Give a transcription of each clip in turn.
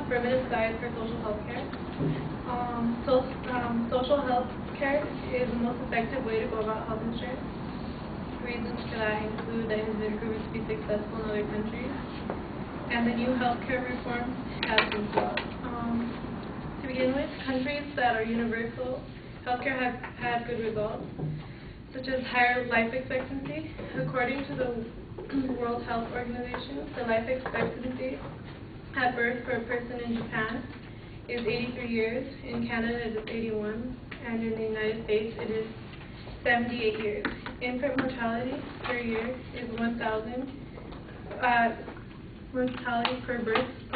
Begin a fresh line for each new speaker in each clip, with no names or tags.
affirmative side for social health care. Social health care is the most effective way to go about health insurance. Reasons for that include that it has been proven to be successful in other countries, and the new healthcare reform has been flawed. To begin with, countries that are universal healthcare have had good results, such as higher life expectancy. According to the World Health Organization, the life expectancy at birth for a person in Japan is 83 years, in Canada it is 81, and in the United States it is 78 years. Infant mortality per year is 1,000. Mortality per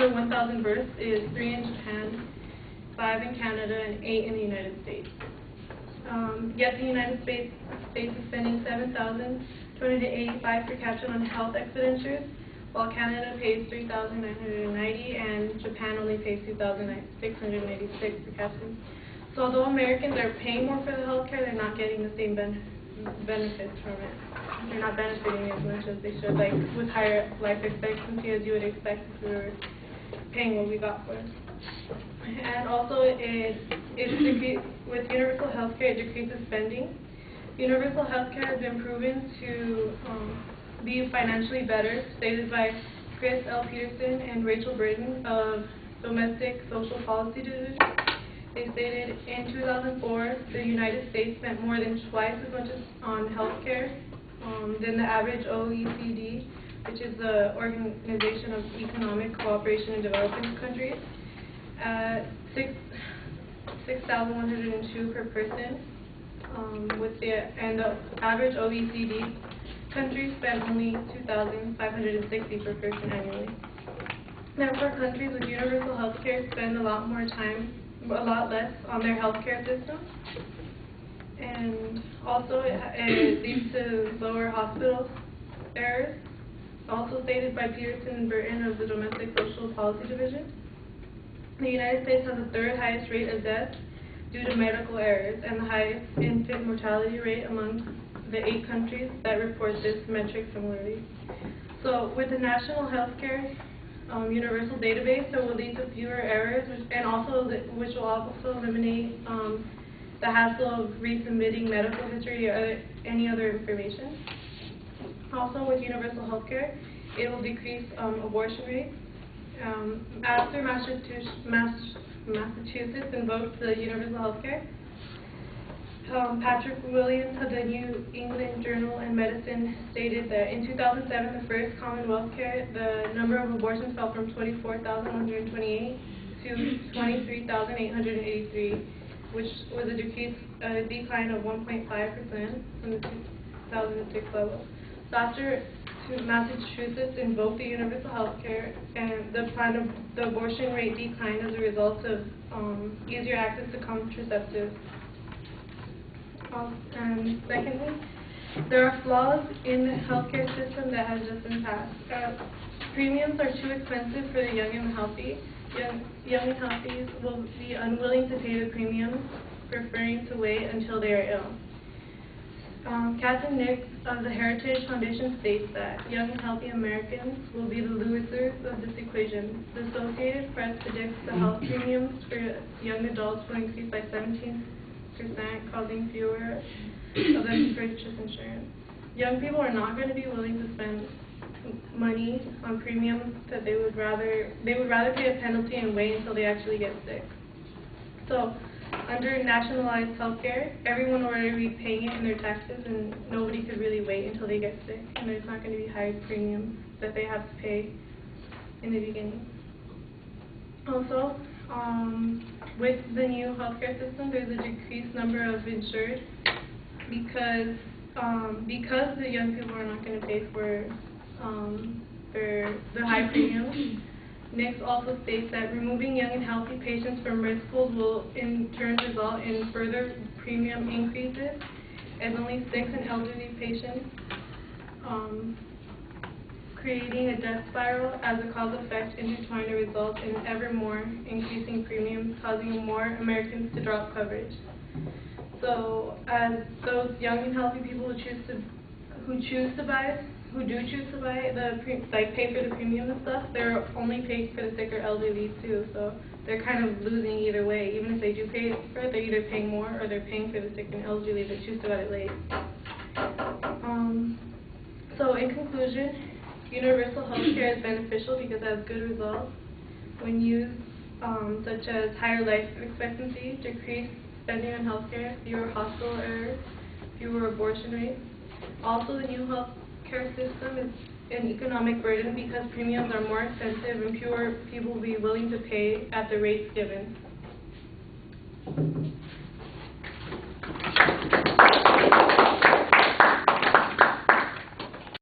1,000 births is 3 in Japan, 5 in Canada, and 8 in the United States. Yet the United States is spending $7,285 per capita on health expenditures, while Canada pays $3,990 and Japan only pays $2,686 per capita. So although Americans are paying more for the health care, they're not getting the same benefits from it. They're not benefiting as much as they should, like with higher life expectancy as you would expect if we were paying what we got for it. And also, with universal health care, it decreases spending. Universal health care has been proven to be financially better, stated by Chris L. Peterson and Rachel Britton of Domestic Social Policy Division. They stated in 2004, the United States spent more than twice as much on health care than the average OECD, which is the Organization of Economic Cooperation in Developing Countries, at $6,102 per person, and the average OECD countries spend only $2,560 per person annually. Therefore, countries with universal health care spend a lot less on their healthcare system, and also it leads to lower hospital errors, also stated by Peterson and Burton of the Domestic Social Policy Division. The United States has the third highest rate of death due to medical errors and the highest infant mortality rate among the 8 countries that report this metric similarly. So with the National Healthcare Universal Database, there will lead to fewer errors, which will also eliminate the hassle of resubmitting medical history or any other information. Also, with universal healthcare, it will decrease abortion rates. After Massachusetts invoked the universal healthcare, Patrick Williams of the New England Journal of Medicine stated that in 2007, the first Commonwealth care, the number of abortions fell from 24,128 to 23,883, which was a decline of 1.5% from the 2006 level. So after Massachusetts invoked the universal health care, and the abortion rate declined as a result of easier access to contraceptives. And secondly, there are flaws in the healthcare system that has just been passed. Premiums are too expensive for the young and healthy. Young and healthy will be unwilling to pay the premiums, preferring to wait until they are ill. Catherine Nix of the Heritage Foundation states that young and healthy Americans will be the losers of this equation. The Associated Press predicts the health premiums for young adults will increase by 17%, causing fewer of them to purchase insurance. Young people are not going to be willing to spend money on premiums that they would rather pay a penalty and wait until they actually get sick. So, under nationalized health care, everyone will already be paying it in their taxes, and nobody could really wait until they get sick, and there's not going to be high premiums that they have to pay in the beginning. Also, with the new healthcare system, there's a decreased number of insured because the young people are not going to pay for the high premiums. Nix also states that removing young and healthy patients from risk pools will in turn result in further premium increases, as only 6 in elderly patients, creating a death spiral as a cause effect intertwined to result in ever more increasing premiums, causing more Americans to drop coverage. So as those young and healthy people who choose to buy who do choose to buy pay for the premium and stuff, they're only paying for the sick or elderly too, so they're kind of losing either way. Even if they do pay for it, they're either paying more or they're paying for the sick and elderly that choose to buy it late. So in conclusion, universal health care is beneficial because it has good results when used, such as higher life expectancy, decreased spending on health care, fewer hospital errors, fewer abortion rates. Also, the new health care system is an economic burden because premiums are more expensive and fewer people will be willing to pay at the rates given.